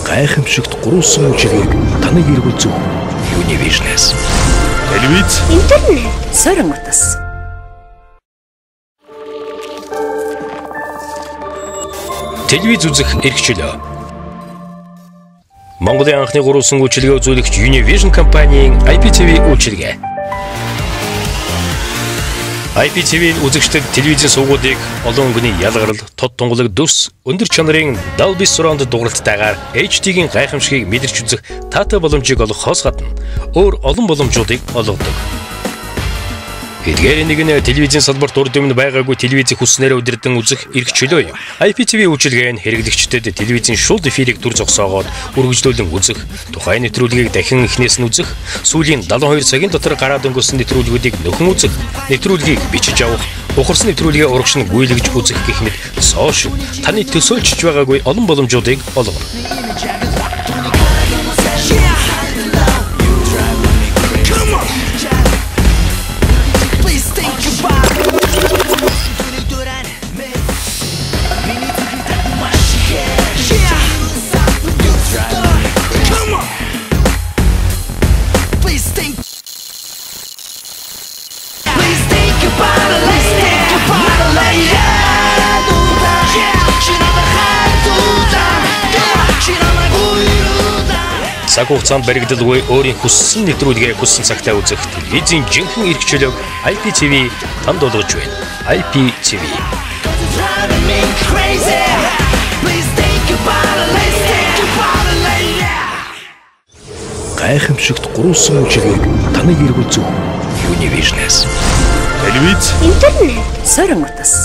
Гайхамшигт гурван үжилгээг таныг эргүүлзэх Univision-ээс. Телевиз, интернет, сорин утас. Телевиз үзэх эрхчлөө. Монголын анхны гурван үйлчилгээ үзүүлэгч Univision компанийн IPTV үйлчилгээ. IPTV үзэгчдэд телевизийн сувгуудыг олон өнгөний ялгарл, тод тунгалаг дүрс, өндөр чанарын Dolby Surround дууралтайгаар HD-гийн гайхамшигыг мэдэрч үзэх таатай боломжийг олгохоос гадна өөр олон боломжуудыг олгодог. Эдгээр нэг нь телевизийн салбарт урд өмнө байгаагүй телевизийг хүснээрээ удирдан үзэх эрх чөлөө юм. IPTV үйлчилгээ нь хэрэглэгчдэд телевизийн шууд эфирийг дүр зогсоогоод үргэлжлүүлэн үзэх, тухайн нэвтрүүлгийг дахин эхнээс нь үзэх, сүүлийн 72 цагийн дотор гараад өнгөрсөн нэвтрүүлгүүдийг нөхөн үзэх, нэвтрүүлгийг бичиж авах, ухарсан нэвтрүүлгээ урагш нь гүйлгэж үзэх гэх мэт сошиал таны төсөөлж байгаагүй олон боломжуудыг олгоно. Цаг хугацаанд баригдалгүй өөрийн хүссэн нэвтрүүлгээ хүссэн цагтаа үзэх телевизийн жинхэнэ эрх чөлөөг IPTV танд олгож байна. IPTV. Гайхамшигт гурван үйлчилгээг таныг эргүүлзэх Univision-ээс. Телевиз, интернет, сорин утас.